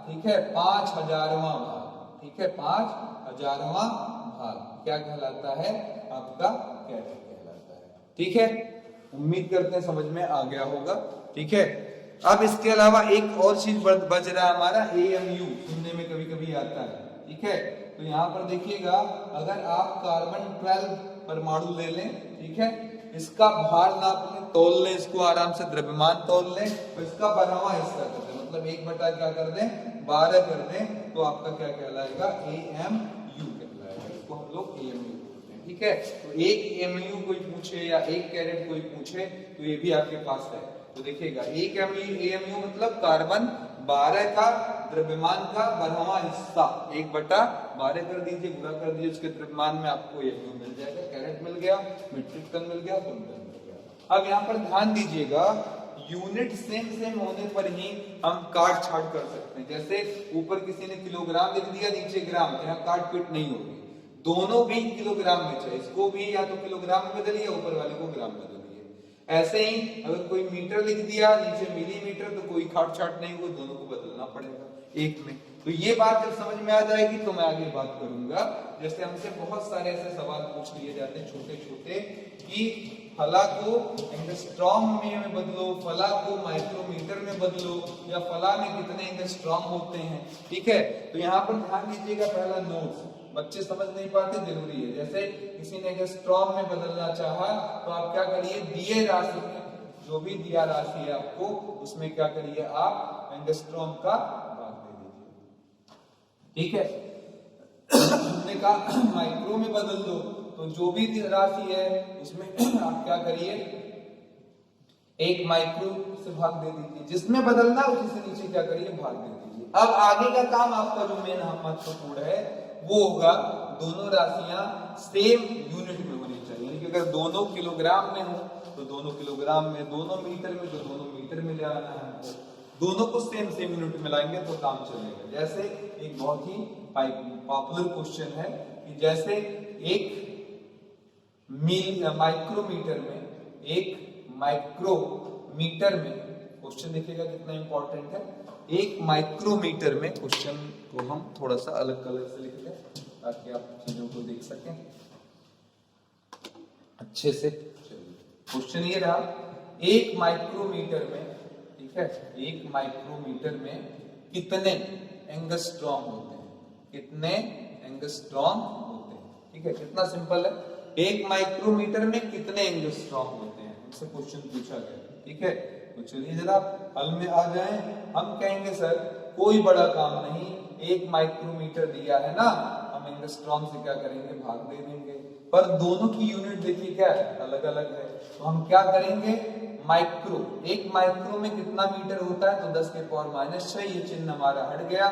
ठीक है, 5000वां भाग, ठीक है, 5000वां भाग क्या कहलाता है? आपका कैरेट कहलाता है। ठीक है, उम्मीद करते हैं समझ में आ गया होगा। ठीक है, अब इसके अलावा एक और चीज बच रहा है हमारा AMU, सुनने में कभी कभी आता है। ठीक है, तो यहाँ पर देखिएगा, अगर आप कार्बन 12 परमाणु ले लें, ठीक है, इसका भार नाप लें, तौल लें, इसको आराम से द्रव्यमान तौल लें, तो इसका 12वां हिस्सा कर दें, मतलब 1/, क्या कर दें? 12 कर दें, तो आपका क्या कहलाएगा? AMU कहलाएगा। इसको हम लोग AMU बोलते हैं। ठीक है, तो एक AMU कोई पूछे या 1 कैरेट कोई पूछे तो ये भी आपके पास है। तो देखिएगा 1 AMU मतलब कार्बन 12 का द्रव्यमान का 12वां हिस्सा, 1/12 कर दीजिए, गुणा कर दीजिए, उसके द्रव्यमान में आपको AMU मिल जाएगा, कैरेट मिल गया, मीट्रिक टन मिल गया, कुंटल मिल गया। अब यहाँ पर ध्यान दीजिएगा, यूनिट सेम होने पर ही हम काट छाट कर सकते हैं। जैसे ऊपर किसी ने किलोग्राम लिख दिया, नीचे ग्राम, यहाँ काट पीट नहीं होगी, दोनों भी किलोग्राम में चाहिए, इसको भी या तो किलोग्राम में बदलिए, ऊपर वाले को ग्राम में बदलिए। ऐसे ही अगर कोई मीटर लिख दिया, नीचे मिलीमीटर, तो कोई काट छाट नहीं होगी, दोनों को बदलना पड़ेगा एक में। तो ये बात जब समझ में आ जाएगी तो मैं आगे बात करूंगा। जैसे हमसे बहुत सारे ऐसे सवाल पूछ लिए जाते हैं छोटे छोटे कि फला को एंगस्ट्रॉम में बदलो, फला को माइक्रोमीटर में बदलो, या फला में कितने एंगस्ट्रॉम होते हैं। ठीक है, तो यहाँ पर ध्यान दीजिएगा, पहला नोट्स बच्चे समझ नहीं पाते, जरूरी है। जैसे किसी ने एंगस्ट्रॉम में बदलना चाहा तो आप क्या करिए, दिए राशि में जो भी दिया राशि है आपको, उसमें क्या करिए, आप एंगस्ट्रॉम का भाग दे दीजिए। ठीक है, हमने कहा माइक्रो में बदल दो, तो जो भी राशि है उसमें आप क्या करिए, 1 माइक्रो से भाग दे दीजिए, जिसमें बदलना उसी से नीचे क्या करिए, भाग दे दीजिए। अब आगे का काम आपका जो मेन महत्वपूर्ण है वो होगा, दोनों राशियां सेम यूनिट में होनी अगर दोनों किलोग्राम में हो तो दोनों किलोग्राम में, दोनों मीटर में तो दोनों मीटर में ले आना है। दोनों को सेम सेम यूनिट में लाएंगे तो काम चलेगा। जैसे एक बहुत ही पॉपुलर क्वेश्चन है कि जैसे एक माइक्रोमीटर में, एक माइक्रोमीटर में, क्वेश्चन देखिएगा कितना इंपॉर्टेंट है। एक माइक्रोमीटर में, क्वेश्चन को हम थोड़ा सा अलग कलर से लिख लें ताकि आप चीजों को देख सकें अच्छे से। क्वेश्चन ये रहा, एक माइक्रोमीटर में, ठीक है, एक माइक्रोमीटर में कितने एंगस्ट्रॉम होते हैं, कितने एंगस्ट्रॉम होते हैं, ठीक है। कितना सिंपल है, एक माइक्रोमीटर में कितने एंगस्ट्रॉम होते हैं, हमसे क्वेश्चन पूछा गया, ठीक है। तो चलिए जरा हल में आ जाएं। हम कहेंगे सर कोई बड़ा काम नहीं, एक माइक्रोमीटर दिया है ना, हम एंगस्ट्रॉम से क्या करेंगे, भाग दे देंगे। पर दोनों की यूनिट देखिए क्या है, अलग अलग है। तो हम क्या करेंगे, माइक्रो, एक माइक्रो में कितना मीटर होता है, तो 10 के पावर -6, ये चिन्ह हमारा हट गया,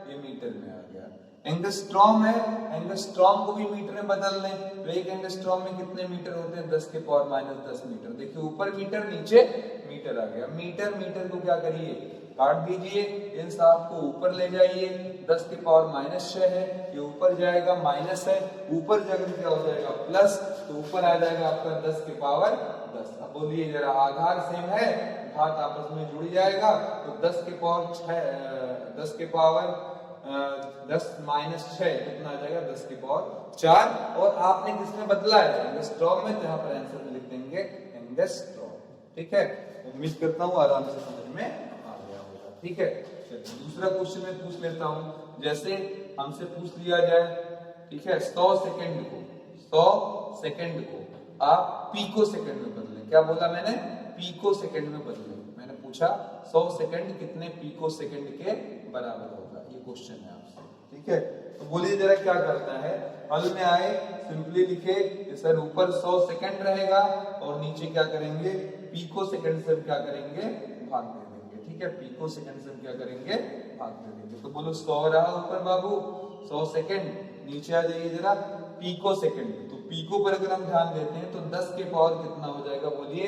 ये मीटर में आ गया। एंगस्ट्रॉम है, एंगस्ट्रॉम को भी मीटर में बदल लें, तो एक एंगस्ट्रॉम में कितने मीटर होते हैं, 10 के पावर -10 मीटर। देखिए ऊपर मीटर नीचे मीटर आ गया। मीटर मीटर को क्या करिए, काट दीजिए, इन सात को ऊपर ले जाइए, 10 के पावर -6 है, ये ऊपर जाएगा, माइनस है, ऊपर जाकर क्या हो जाएगा प्लस, तो ऊपर आ जाएगा आपका 10 के पावर 10। अब बोलिए जरा, आधार सेम है, घात आपस में जुड़ जाएगा, तो 10 के पावर 10 -6 कितना आ जाएगा, 10 के पावर 4। और आपने किसमें बदला है, एंगस्ट्रॉम में, तो यहाँ पर आंसर में लिख देंगे एंगस्ट्रॉम, ठीक है। उम्मीद करता हूँ आराम से समझ में आ गया होगा, ठीक है। चलिए दूसरा क्वेश्चन मैं पूछ लेता हूँ। जैसे हमसे पूछ लिया जाए, ठीक है, 100 सेकंड को आप पीको सेकंड में बदलें। क्या बोला मैंने, पीको सेकंड में बदलें। मैंने पूछा 100 सेकंड कितने पीको सेकंड के बराबर होगा, ये क्वेश्चन है आपसे, ठीक है। तो बोलिए जरा क्या करना है, हल में आए, सिंपली लिखे सर ऊपर 100 सेकंड रहेगा और नीचे क्या करेंगे, पीको सेकंड से क्या करेंगे, भाग दे देंगे, ठीक है। पीको सेकंड से क्या करेंगे, भाग दे देंगे। तो बोलो 100 रहा ऊपर बाबू, 100 सेकंड, नीचे आ जाइए जरा पीको सेकंड। तो पीको पर अगर हम ध्यान देते हैं तो 10 के पावर कितना हो जाएगा, बोलिए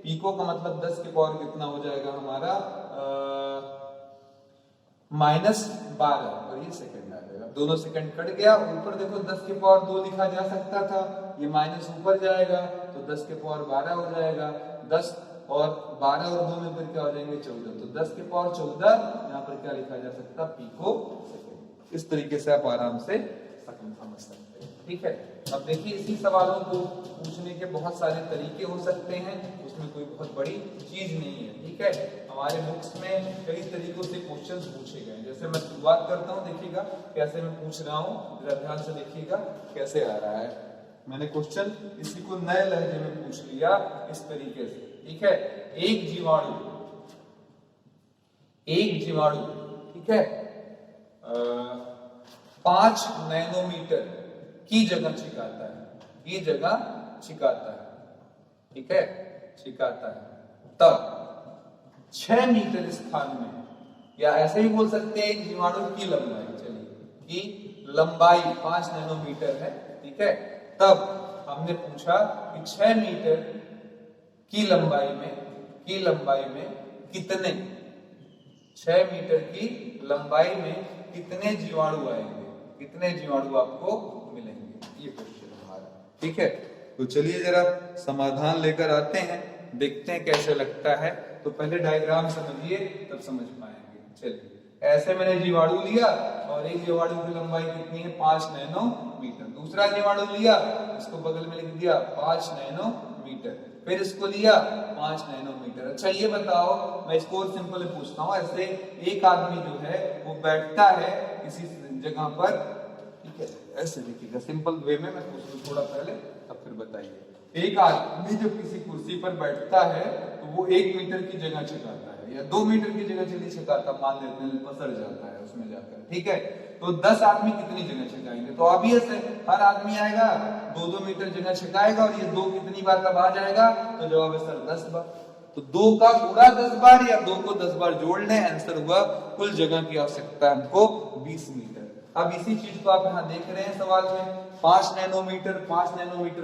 पीको का मतलब 10 के पावर कितना हो जाएगा हमारा, -12, और ये सेकंड आ जाएगा। दोनों सेकंड कट गया, ऊपर देखो 10 के पावर 2 लिखा जा सकता था, ये माइनस ऊपर जाएगा तो 10 के पावर 12 हो जाएगा। 10 और 12 और 2 में फिर क्या हो जाएंगे, 14। तो 10 के पावर 14 यहाँ पर क्या लिखा जा सकता, पीको सेकंड। इस तरीके से आप आराम से समझ सकते हैं, ठीक है। अब देखिए इसी सवालों को पूछने के बहुत सारे तरीके हो सकते हैं, उसमें कोई बहुत बड़ी चीज नहीं है, ठीक है। हमारे बुक्स में कई तरीकों से क्वेश्चंस पूछे गए हैं। जैसे मैं शुरुआत करता हूँ, देखिएगा कैसे मैं पूछ रहा हूँ, जरा ध्यान से देखिएगा कैसे आ रहा है। मैंने क्वेश्चन इसी को नए लहजे में पूछ लिया इस तरीके से, ठीक है। एक जीवाणु, ठीक है, 5 नैनोमीटर की जगह छिकाता है, ठीक है, छिकाता है। तब 6 मीटर स्थान में, या ऐसे भी बोल सकते हैं एक जीवाणु की लंबाई, चलिए कि लंबाई 5 नैनोमीटर है, ठीक है। तब हमने पूछा कि 6 मीटर की लंबाई में कितने, 6 मीटर की लंबाई में कितने जीवाणु आएंगे, कितने जीवाणु आपको मिलेंगे, ये क्वेश्चन हमारा, ठीक है। तो चलिए जरा समाधान लेकर आते हैं, देखते हैं कैसे लगता है। तो पहले डायग्राम समझिए तब समझ पाएंगे। चलिए ऐसे मैंने जीवाणु लिया और एक जीवाणु की लंबाई कितनी है, 5 नैनोमीटर। दूसरा जीवाणु लिया, इसको बगल में लिख दिया 5 नैनोमीटर, फिर इसको लिया 5 नैनोमीटर। अच्छा ये बताओ, मैं इसको और सिंपल पूछता हूँ, ऐसे एक आदमी जो है वो बैठता है किसी जगह पर, ठीक है, ऐसे देखिएगा सिंपल वे में मैं पूछ लूँ थोड़ा पहले, तब फिर बताइए। एक आदमी जब किसी कुर्सी पर बैठता है तो वो 1 मीटर की जगह छिपाता है, या 2 मीटर की जगह चलिए छिपाता, मान लेते हैं, पसर जाता है उसमें जाकर, ठीक है। तो 10 आदमी कितनी जगह छिपाएंगे, तो ऑब्वियस है हर आदमी आएगा 2-2 मीटर जगह छिपाएगा, और ये 2 कितनी बार तब आ जाएगा, तो जवाब है सर 10 बार। तो 2 का पूरा 10 बार या 2 को 10 बार जोड़ लें, आंसर हुआ कुल जगह की आवश्यकता हमको 20 मीटर। अब इसी चीज को आप यहाँ देख रहे हैं सवाल में, 5 नैनोमीटर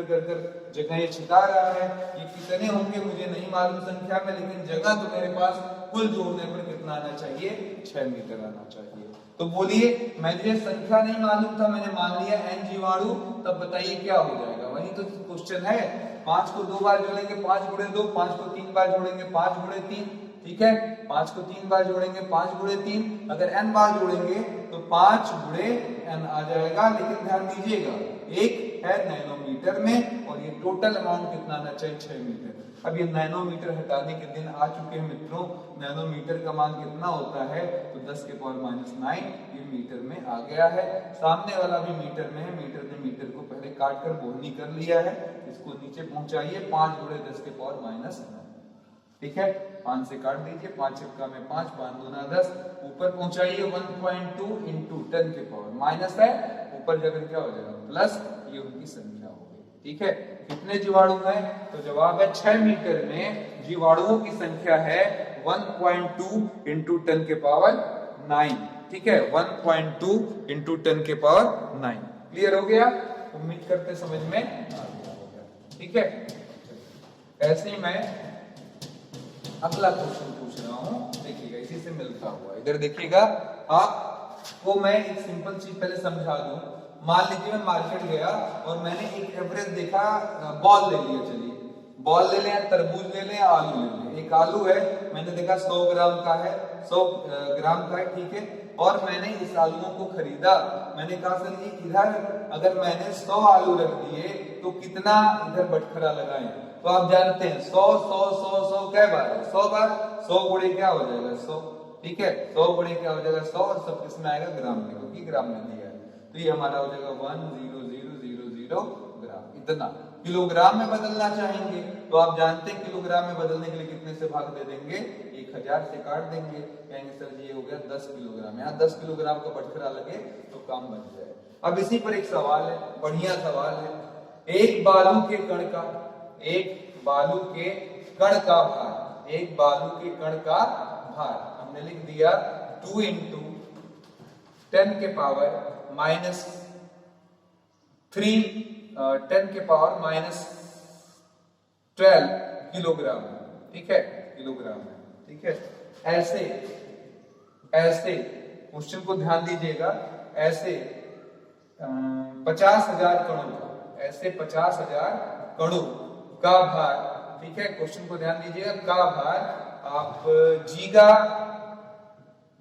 कर कर जगह ये छिटा रहा है। ये कितने होंगे मुझे नहीं मालूम संख्या में, लेकिन जगह तो मेरे पास कुल जोड़ने पर कितना आना चाहिए, 6 मीटर आना चाहिए। तो बोलिए, मुझे संख्या नहीं मालूम था, मैंने मान लिया n जीवाणु, तब बताइए क्या हो जाएगा। वही तो क्वेश्चन है। 5 को 2 बार जोड़ेंगे 5 गुणे 2, 5 को 3 बार जोड़ेंगे 5 गुणे 3, ठीक है। 5 को 3 बार जोड़ेंगे 5 गुणे 3, अगर n बार जोड़ेंगे तो 5 गुणे n आ जाएगा। लेकिन ध्यान दीजिएगा, एक है नैनोमीटर में और ये टोटल अमाउंट कितना आना चाहिए, 6 मीटर। अब ये नैनोमीटर हटाने के दिन आ चुके हैं मित्रों। नैनोमीटर का मान कितना होता है, तो 10 के पावर -9 ये मीटर में आ गया है। सामने वाला भी मीटर में है, मीटर ने मीटर को पहले काट कर बोहनी कर लिया है। इसको नीचे पहुंचाइए, 5 गुणे 10 के पावर -9, ठीक है। 5 से काट दीजिए, 5 छक्का में 5, 5 दूना 10, ऊपर पहुंचाइए 1.2 इंटू 10 के पावर माइनस है, ऊपर जाकर क्या हो जाएगा प्लस, ये उनकी संख्या हो गई, ठीक है। कितने जीवाणु हैं, तो जवाब है 6 मीटर में जीवाणुओं की संख्या है 1.2 इंटू 10 के पावर 9, ठीक है। 1.2 इंटू 10 के पावर 9। क्लियर हो गया, उम्मीद करते समझ में आ गया होगा, ठीक है। ऐसे ही मैं अगला क्वेश्चन पूछ रहा हूं, देखिएगा इसी से मिलता हुआ। इधर देखिएगा, आपको मैं एक सिंपल चीज पहले समझा दूं। मान लीजिए मैं मार्केट गया और मैंने एक एवरेज देखा, बॉल ले लिया, चलिए बॉल ले लें, तरबूज ले लें, आलू ले लें। एक आलू है, मैंने देखा 100 ग्राम का है, 100 ग्राम का है, ठीक है। और मैंने इस आलूओं को खरीदा। मैंने कहा सर जी इधर अगर मैंने 100 आलू रख दिए तो कितना इधर बटखरा लगाएं। तो आप जानते हैं 100 100 100 100 कै बार है, 100 बार, 100 गुणे क्या हो जाएगा 100, ठीक है। 100 गुणे क्या हो जाएगा 100, और सब किसमें आएगा ग्राम में, क्योंकि ग्राम में दिया है। तो ये हमारा हो जाएगा 10000 ग्राम। इतना किलोग्राम में बदलना चाहेंगे तो आप जानते हैं किलोग्राम में बदलने के लिए कितने से भाग दे देंगे, 1000 से काट देंगे। कहेंगे सर जी ये हो गया 10 किलोग्राम, यहाँ 10 किलोग्राम का बटखरा लगे तो काम बन जाए। अब इसी पर एक सवाल है, बढ़िया सवाल है। एक बालू के कण का भार, एक बालू के कण का भार हमने लिख दिया 2 इंटू 10 के पावर -3 10 के पावर -12 किलोग्राम, ठीक है, किलोग्राम है, ठीक है। ऐसे क्वेश्चन को ध्यान दीजिएगा, ऐसे 50,000 कणों का, ऐसे 50,000 कणों का भार, ठीक है। क्वेश्चन को ध्यान दीजिएगा, का भार आप जीगा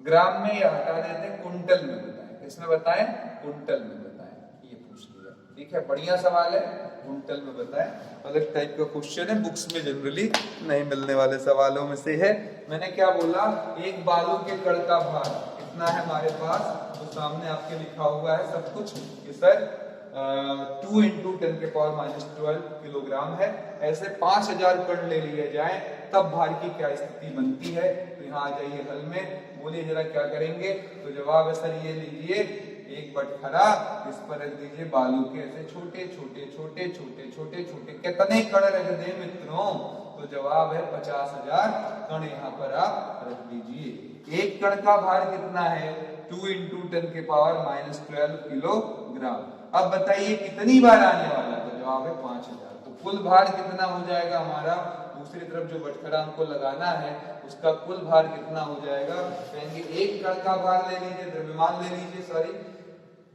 ग्राम में या हटा देते कुंटल में बताएं। किसमें बताएं, कुंटल में बताएं, ये पूछ लिया, ठीक है। बढ़िया सवाल है, कुंटल में बताएं। अलग टाइप का क्वेश्चन है, बुक्स में जनरली नहीं मिलने वाले सवालों में से है। मैंने क्या बोला, एक बालू के कण का भार कितना है हमारे पास, तो सामने आपके लिखा हुआ है सब कुछ कि सर 2 इंटू 10 के पावर -12 किलोग्राम है। ऐसे 5000 कण ले लिए जाए तब भार की क्या स्थिति बनती है। तो यहाँ आ जाइए हल में, बोलिए जरा क्या करेंगे। तो जवाब है सर ये लीजिए, एक बटखरा, इस पर रख दीजिए बालू के ऐसे छोटे छोटे छोटे छोटे छोटे छोटे कितने कण रख दे मित्रों, तो जवाब है 50,000 कण यहाँ पर आप रख दीजिए। एक कण का भार कितना है, 2 इंटू 10 के पावर -12 किलोग्राम। अब बताइए कितनी बार आने वाला, तो जवाब है 5000। तो कुल भार कितना हो जाएगा हमारा, दूसरी तरफ जो बटखरा हमको लगाना है उसका कुल भार कितना हो जाएगा। कहेंगे एक कण का भार ले लीजिए, द्रव्यमान ले लीजिए सॉरी,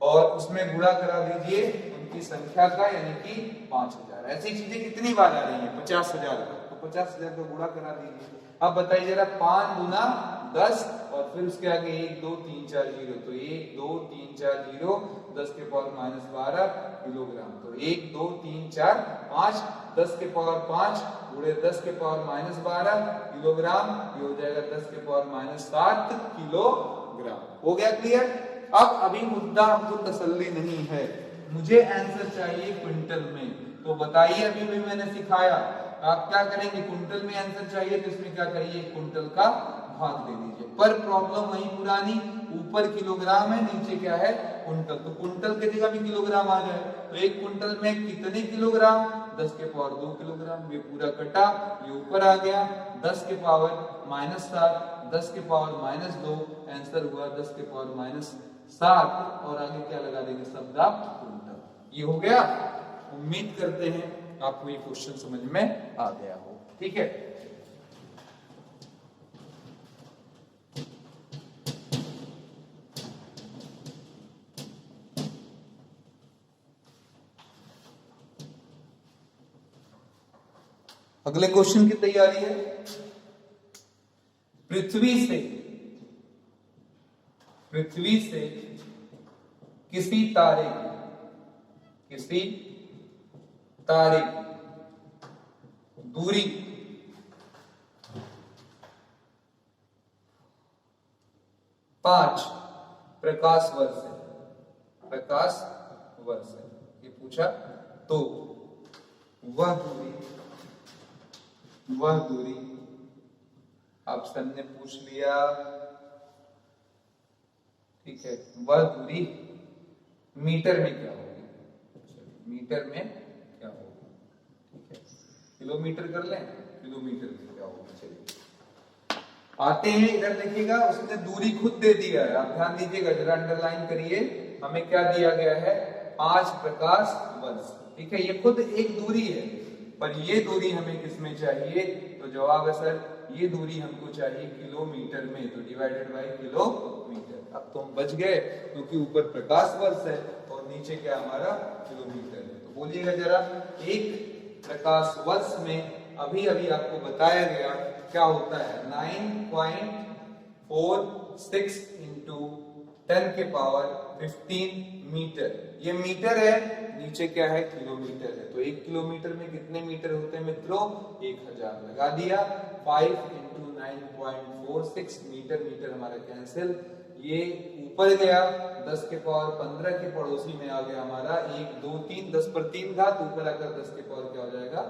और उसमें गुणा करा दीजिए उनकी संख्या का, यानी कि 5000। ऐसी चीजें कितनी बार आ रही है, 50,000 का, तो 50,000 का गुणा करा दीजिए। अब बताइए जरा, 5 गुना 10 और फिर उसके आगे 1 2 3 4 0, तो 1 2 3 4 0, 10 के पावर -12 किलोग्राम। तो 1 2 3 4 5, 10 के पावर 5 गुणे 10 के पावर -12 किलोग्राम, ये हो जाएगा 10 के पावर -7 किलोग्राम। हो गया क्लियर। अब अभी मुद्दा हमको तसल्ली नहीं है, मुझे आंसर चाहिए क्विंटल में। तो बताइए, अभी भी मैंने सिखाया, आप क्या करेंगे, कुंटल में आंसर चाहिए तो इसमें क्या करिए, कुंटल का भाग दे दीजिए। पर प्रॉब्लम वही पुरानी, ऊपर किलोग्राम है, नीचे क्या है कुंटल, तो कुंटल की जगह भी किलोग्राम आ जाए। तो एक कुंटल में कितने किलोग्राम, 10 के पावर 2 किलोग्राम। ये पूरा कटा, ये ऊपर आ गया, 10 के पावर -7, 10 के पावर -2, आंसर हुआ 10 के पावर -7, और आगे क्या लगा देंगे शब्द आप कुंटल। ये हो गया। उम्मीद करते हैं आपको ये क्वेश्चन समझ में आ गया हो। ठीक है, अगले क्वेश्चन की तैयारी है। पृथ्वी से किसी तारे की दूरी 5 प्रकाश वर्ष है, ये पूछा तो वह दूरी ऑप्शन ने पूछ लिया। ठीक है, वह दूरी मीटर में क्या होगी, मीटर में क्या होगी। ठीक है, किलोमीटर कर लें, किलोमीटर में क्या होगी। चलिए आते हैं इधर, देखिएगा उसने दूरी खुद दे दिया है, आप ध्यान दीजिएगा, जरा अंडरलाइन करिए। हमें क्या दिया गया है, 5 प्रकाश वर्ष। ठीक है, ये खुद एक दूरी है, पर ये दूरी हमें किसमें चाहिए, तो जवाब है सर ये दूरी हमको चाहिए किलोमीटर में, तो डिवाइडेड बाय किलोमीटर। अब तो हम बच गए क्योंकि ऊपर प्रकाश वर्ष है और नीचे क्या हमारा किलोमीटर है। तो बोलिएगा जरा, एक प्रकाश वर्ष में अभी आपको बताया गया क्या होता है, 9.46 इंटू 10 के पावर 15 मीटर। ये मीटर है, नीचे क्या है, किलोमीटर है। तो 1 किलोमीटर में कितने मीटर होते हैं मित्रों, 1000 लगा दिया। 5 इंटू 9.46 मीटर हमारा कैंसिल, ये ऊपर गया 10 के पावर 15 के पड़ोसी में आ गया हमारा 1 2 3, 10 पर 3 घात, ऊपर आकर 10 के पावर क्या हो जाएगा,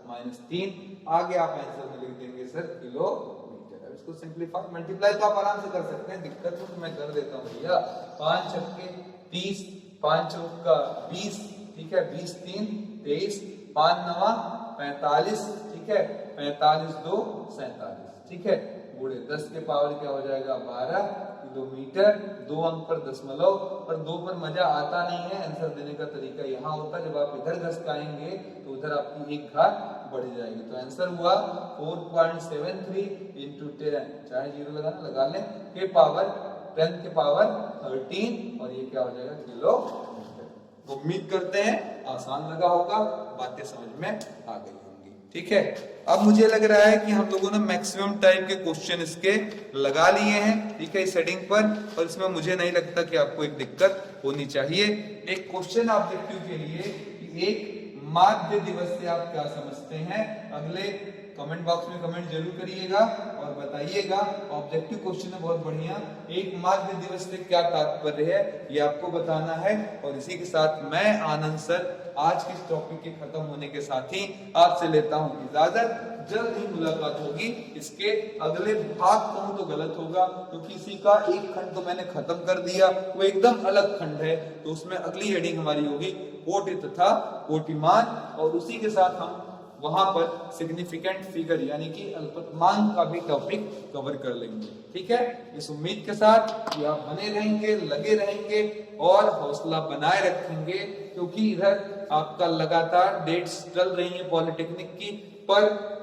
-3। आगे आप आंसर में लिख देंगे सर किलोमीटर। अब इसको सिंपलीफाई मल्टीप्लाई तो आप आराम से कर सकते हैं, दिक्कत हो तो मैं कर देता हूँ भैया। 5 छक्के 30, 5 चौका 20, ठीक है, 20 3 23, 5 9 45, ठीक है, 45 2 47, ठीक है, गुणे 10 के पावर क्या हो जाएगा 12 किलोमीटर। 2 अंक पर दशमलव, पर 2 पर मजा आता नहीं है, आंसर देने का तरीका यहाँ होता है, जब आप इधर घसकाएंगे तो उधर आपकी एक घात बढ़ जाएगी। तो आंसर हुआ 4.73 इंटू 10, चाहे जीरो लगाना लगा लें, के पावर 10 के पावर 13, और ये क्या हो जाएगा किलोमीटर। उम्मीद करते हैं आसान लगा होगा, बातें समझ में आ गई होंगी। ठीक है, अब मुझे लग रहा है कि हम लोगों ने मैक्सिमम टाइप के क्वेश्चन इसके लगा लिए हैं। ठीक है, इस हेडिंग पर, और इसमें मुझे नहीं लगता कि आपको एक दिक्कत होनी चाहिए। एक क्वेश्चन ऑब्जेक्टिव के लिए कि एक माध्य दिवस से आप क्या समझते हैं, अगले कमेंट बॉक्स में कमेंट जरूर करिएगा और बताइएगा। ऑब्जेक्टिव क्वेश्चन है बहुत बढ़िया, एक माध्य दिवस से क्या तात्पर्य है ये आपको बताना है। और इसी के साथ मैं आनंद सर आज के टॉपिक के खत्म होने के साथ ही आपसे लेता हूं इजाजत। जल्द ही मुलाकात होगी। इसके अगले भाग कहूं तो गलत होगा, क्योंकि इसी का एक खंड तो मैंने खत्म कर दिया, वो एकदम अलग खंड है, तो उसमें अगली हेडिंग हमारी होगी कोटि तथा कोटिमान, और उसी के साथ हम वहां पर सिग्निफिकेंट फिगर यानी कि अल्पतमांक का भी टॉपिक कवर कर लेंगे। ठीक है, इस उम्मीद के साथ कि आप बने रहेंगे, लगे रहेंगे और हौसला बनाए रखेंगे, क्योंकि इधर आपका लगातार डेट्स चल रही है पॉलिटेक्निक की, पर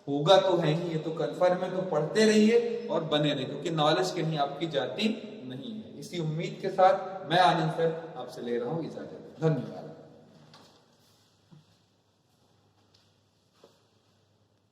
होगा तो है ही, ये तो कंफर्म है। तो पढ़ते रहिए और बने रहिए, क्योंकि नॉलेज कहीं आपकी जाती नहीं है। इसी उम्मीद के साथ मैं आनंद सर आपसे ले रहा हूं इजाजत। धन्यवाद।